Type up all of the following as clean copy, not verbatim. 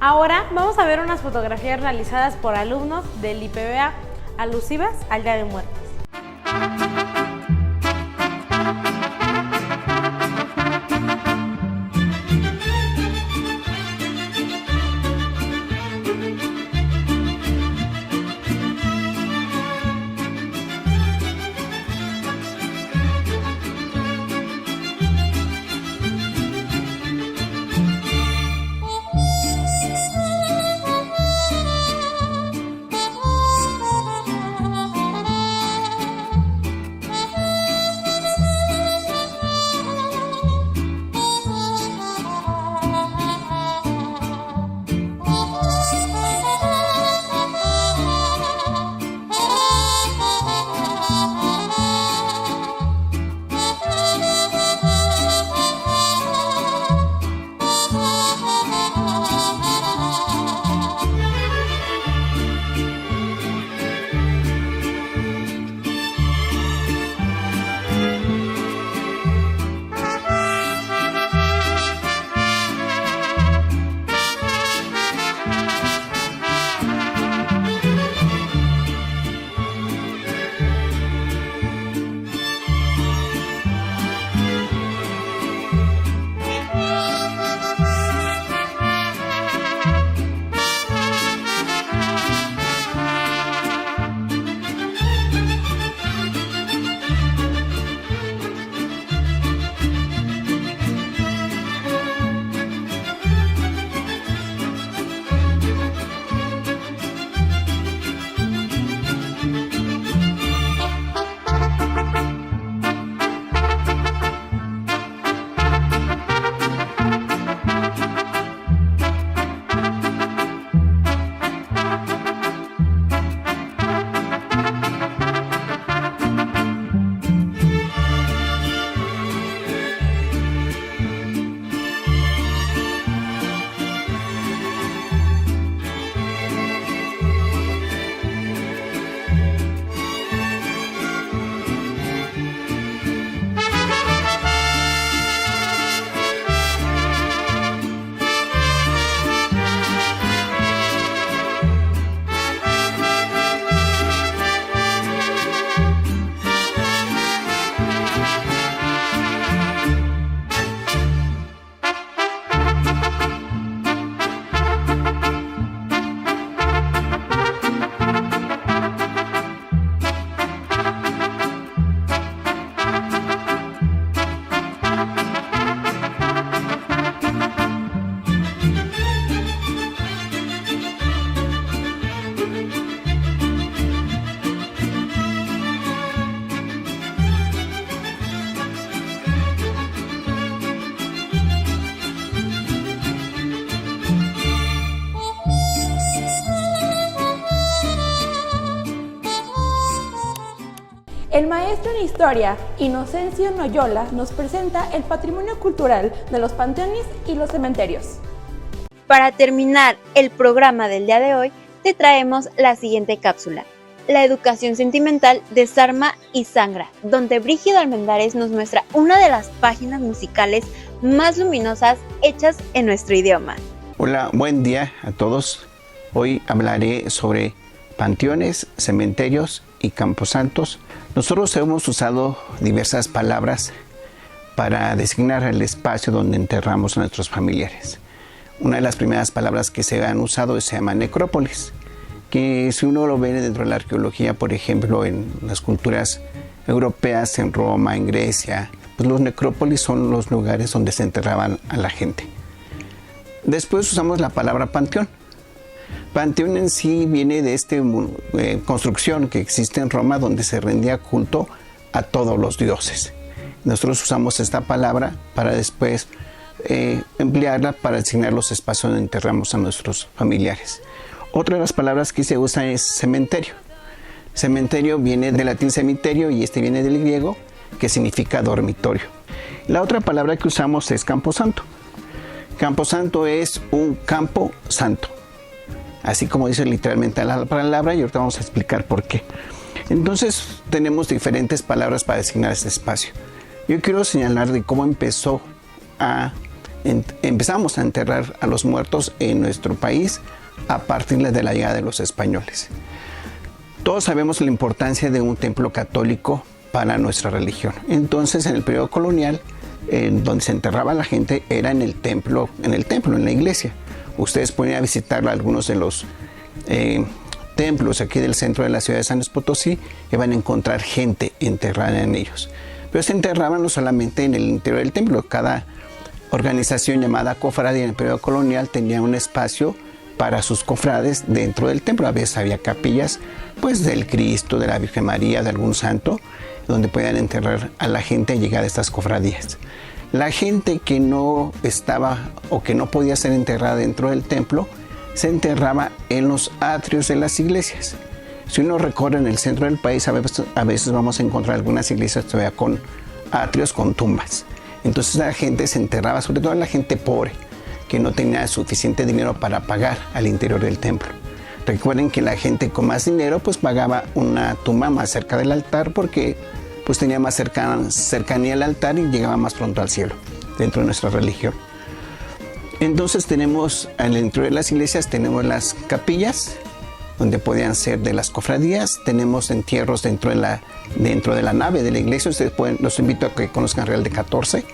Ahora vamos a ver unas fotografías realizadas por alumnos del IPBA alusivas al Día de Muertos. El maestro en Historia, Inocencio Noyola, nos presenta el patrimonio cultural de los panteones y los cementerios. Para terminar el programa del día de hoy, te traemos la siguiente cápsula: la educación sentimental desarma y sangra, donde Brígido Almendares nos muestra una de las páginas musicales más luminosas hechas en nuestro idioma. Hola, buen día a todos. Hoy hablaré sobre panteones, cementerios y camposantos. Nosotros hemos usado diversas palabras para designar el espacio donde enterramos a nuestros familiares. Una de las primeras palabras que se han usado se llama necrópolis, que si uno lo ve dentro de la arqueología, por ejemplo, en las culturas europeas, en Roma, en Grecia, pues los necrópolis son los lugares donde se enterraban a la gente. Después usamos la palabra panteón. Panteón en sí viene de esta construcción que existe en Roma, donde se rendía culto a todos los dioses. Nosotros usamos esta palabra para después emplearla para designar los espacios donde enterramos a nuestros familiares. Otra de las palabras que se usa es cementerio. Cementerio viene del latín cementerio y este viene del griego, que significa dormitorio. La otra palabra que usamos es camposanto. Camposanto es un campo santo, así como dice literalmente la palabra, y ahorita vamos a explicar por qué. Entonces tenemos diferentes palabras para designar este espacio. Yo quiero señalar de cómo empezó a empezamos a enterrar a los muertos en nuestro país a partir de la llegada de los españoles. Todos sabemos la importancia de un templo católico para nuestra religión. Entonces, en el periodo colonial, donde se enterraba la gente era en el templo, en la iglesia. Ustedes pueden ir a visitar algunos de los templos aquí del centro de la ciudad de San Luis Potosí y van a encontrar gente enterrada en ellos. Pero se enterraban no solamente en el interior del templo. Cada organización llamada cofradía en el periodo colonial tenía un espacio para sus cofrades dentro del templo. A veces había capillas pues del Cristo, de la Virgen María, de algún santo, donde podían enterrar a la gente llegada a estas cofradías. La gente que no estaba o que no podía ser enterrada dentro del templo se enterraba en los atrios de las iglesias. Si uno recorre en el centro del país, a veces vamos a encontrar algunas iglesias todavía con atrios, con tumbas. Entonces la gente se enterraba, sobre todo la gente pobre, que no tenía suficiente dinero para pagar al interior del templo. Recuerden que la gente con más dinero pues pagaba una tumba más cerca del altar porque pues tenía más cercanía al altar y llegaba más pronto al cielo dentro de nuestra religión. Entonces tenemos en el interior de las iglesias, tenemos las capillas donde podían ser de las cofradías, tenemos entierros dentro de la nave de la iglesia. Ustedes los invito a que conozcan Real de 14.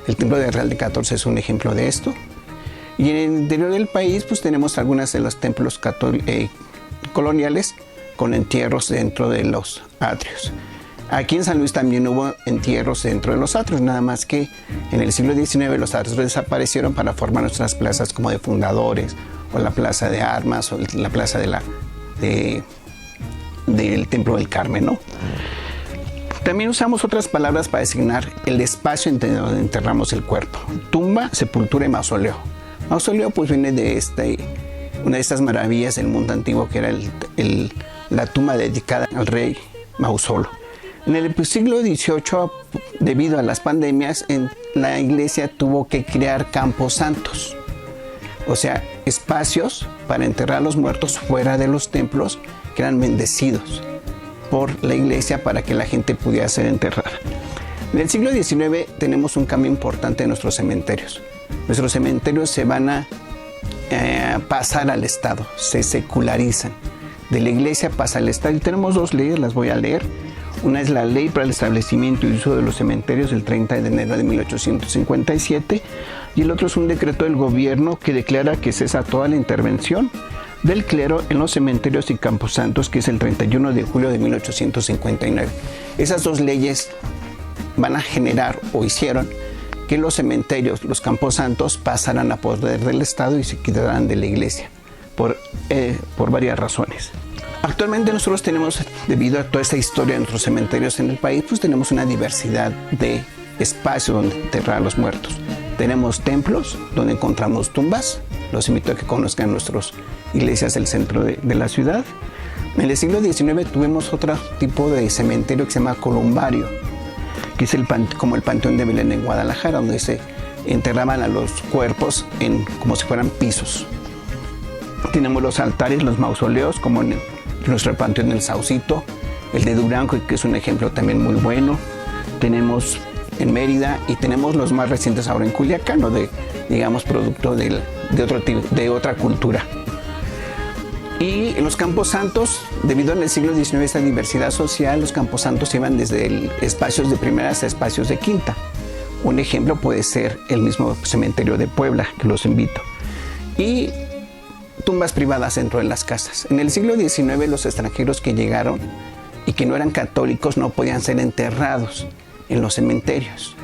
El templo de Real de 14 es un ejemplo de esto. Y en el interior del país pues tenemos algunos de los templos coloniales con entierros dentro de los atrios. Aquí en San Luis también hubo entierros dentro de los atrios, nada más que en el siglo XIX los atrios desaparecieron para formar nuestras plazas como de Fundadores, o la Plaza de Armas, o la Plaza del Templo del Carmen, ¿no? También usamos otras palabras para designar el espacio en donde enterramos el cuerpo: tumba, sepultura y mausoleo. Mausoleo pues viene de una de estas maravillas del mundo antiguo, que era la tumba dedicada al rey Mausolo. En el siglo XVIII, debido a las pandemias, la iglesia tuvo que crear camposantos, o sea, espacios para enterrar a los muertos fuera de los templos, que eran bendecidos por la iglesia para que la gente pudiera ser enterrada. En el siglo XIX tenemos un cambio importante en nuestros cementerios. Nuestros cementerios se van a pasar al Estado, se secularizan. De la iglesia pasa al Estado y tenemos dos leyes, las voy a leer. Una es la Ley para el Establecimiento y Uso de los Cementerios del 30 de enero de 1857 y el otro es un decreto del gobierno que declara que cesa toda la intervención del clero en los cementerios y camposantos, que es el 31 de julio de 1859. Esas dos leyes van a generar o hicieron que los cementerios, los camposantos pasaran a poder del Estado y se quitaran de la iglesia por varias razones. Actualmente nosotros tenemos, debido a toda esta historia de nuestros cementerios en el país, pues tenemos una diversidad de espacios donde enterrar a los muertos. Tenemos templos donde encontramos tumbas. Los invito a que conozcan nuestras iglesias del centro de la ciudad. En el siglo XIX tuvimos otro tipo de cementerio que se llama columbario, que es como el Panteón de Belén en Guadalajara, donde se enterraban a los cuerpos como si fueran pisos. Tenemos los altares, los mausoleos, como en nuestro Panteón del Saucito, el de Durango, que es un ejemplo también muy bueno. Tenemos en Mérida y tenemos los más recientes ahora en Culiacán, digamos producto de otra cultura. Y en los camposantos, debido en el siglo XIX a esta diversidad social, los camposantos iban desde espacios de primera hasta espacios de quinta. Un ejemplo puede ser el mismo cementerio de Puebla, que los invito. Y tumbas privadas dentro de las casas. En el siglo XIX los extranjeros que llegaron y que no eran católicos no podían ser enterrados en los cementerios.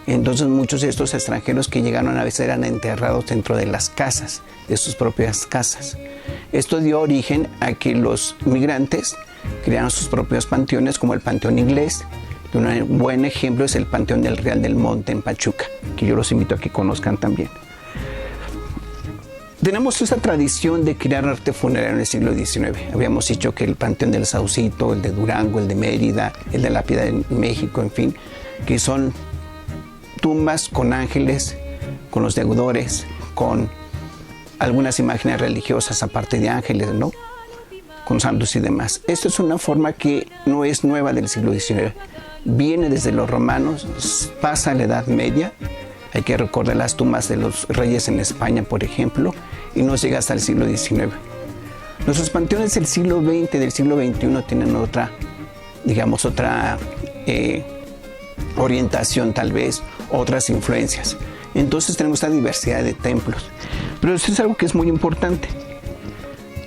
Entonces muchos de estos extranjeros que llegaron a veces eran enterrados dentro de las casas, de sus propias casas. Esto dio origen a que los migrantes crearon sus propios panteones, como el Panteón Inglés. Y un buen ejemplo es el Panteón del Real del Monte en Pachuca, que yo los invito a que conozcan también. Tenemos esa tradición de crear arte funerario en el siglo XIX. Habíamos dicho que el Panteón del Saucito, el de Durango, el de Mérida, el de la Piedad en México, en fin, que son tumbas con ángeles, con los deudores, con algunas imágenes religiosas aparte de ángeles, ¿no? Con santos y demás. Esto es una forma que no es nueva del siglo XIX. Viene desde los romanos, pasa a la Edad Media. Hay que recordar las tumbas de los reyes en España, por ejemplo, y no llega hasta el siglo XIX. Nuestros panteones del siglo XX, del siglo XXI tienen otra, digamos, otra orientación tal vez, otras influencias. Entonces tenemos esta diversidad de templos. Pero eso es algo que es muy importante.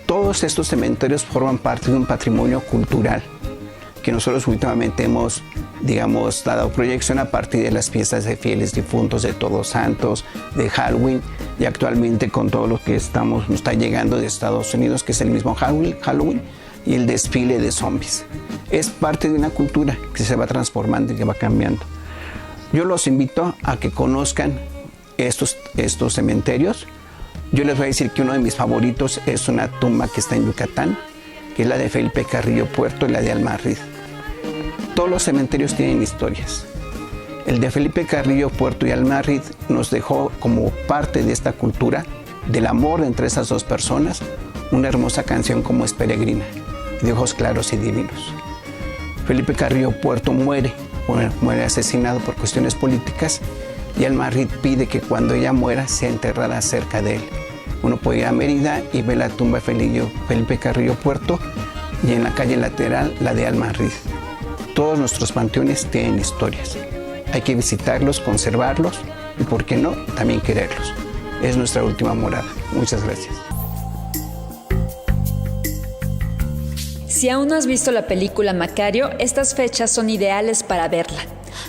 Todos estos cementerios forman parte de un patrimonio cultural que nosotros últimamente hemos, digamos, dado proyección a partir de las fiestas de fieles difuntos, de Todos Santos, de Halloween, y actualmente con todo lo que nos está llegando de Estados Unidos, que es el mismo Halloween, y el desfile de zombies. Es parte de una cultura que se va transformando y que va cambiando. Yo los invito a que conozcan estos cementerios. Yo les voy a decir que uno de mis favoritos es una tumba que está en Yucatán, que es la de Felipe Carrillo Puerto y la de Almarriz. Todos los cementerios tienen historias. El de Felipe Carrillo Puerto y Almarriz nos dejó como parte de esta cultura, del amor entre esas dos personas, una hermosa canción como es Peregrina, de ojos claros y divinos. Felipe Carrillo Puerto muere asesinado por cuestiones políticas, y Almarriz pide que cuando ella muera sea enterrada cerca de él. Uno puede ir a Mérida y ver la tumba de Felipe Carrillo Puerto, y en la calle lateral la de Almarriz. Todos nuestros panteones tienen historias. Hay que visitarlos, conservarlos y, por qué no, también quererlos. Es nuestra última morada. Muchas gracias. Si aún no has visto la película Macario, estas fechas son ideales para verla.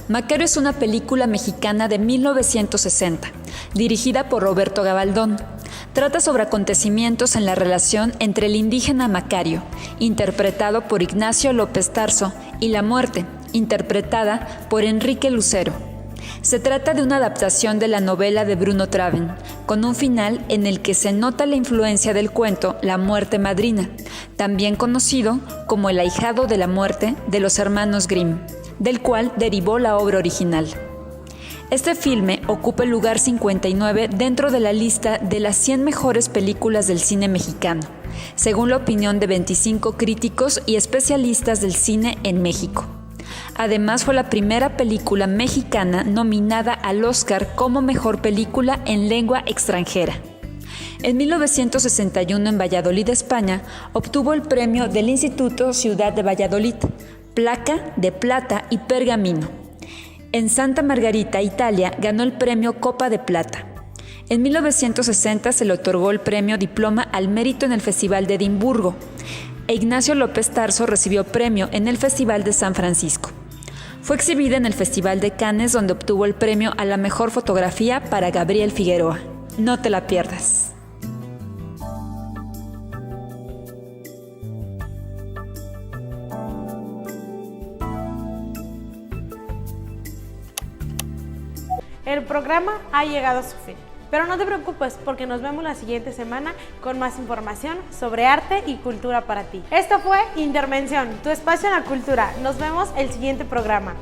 Macario es una película mexicana de 1960, dirigida por Roberto Gabaldón. Trata sobre acontecimientos en la relación entre el indígena Macario, interpretado por Ignacio López Tarso, y la muerte, interpretada por Enrique Lucero. Se trata de una adaptación de la novela de Bruno Traven, con un final en el que se nota la influencia del cuento La muerte madrina, también conocido como El ahijado de la muerte de los hermanos Grimm, del cual derivó la obra original. Este filme ocupa el lugar 59 dentro de la lista de las 100 mejores películas del cine mexicano, según la opinión de 25 críticos y especialistas del cine en México. Además, fue la primera película mexicana nominada al Oscar como mejor película en lengua extranjera. En 1961, en Valladolid, España, obtuvo el premio del Instituto Ciudad de Valladolid, placa de plata y pergamino. En Santa Margarita, Italia, ganó el premio Copa de Plata. En 1960 se le otorgó el premio Diploma al Mérito en el Festival de Edimburgo, e Ignacio López Tarso recibió premio en el Festival de San Francisco. Fue exhibida en el Festival de Cannes, donde obtuvo el premio a la mejor fotografía para Gabriel Figueroa. No te la pierdas. El programa ha llegado a su fin, pero no te preocupes porque nos vemos la siguiente semana con más información sobre arte y cultura para ti. Esto fue Intervención, tu espacio en la cultura. Nos vemos el siguiente programa.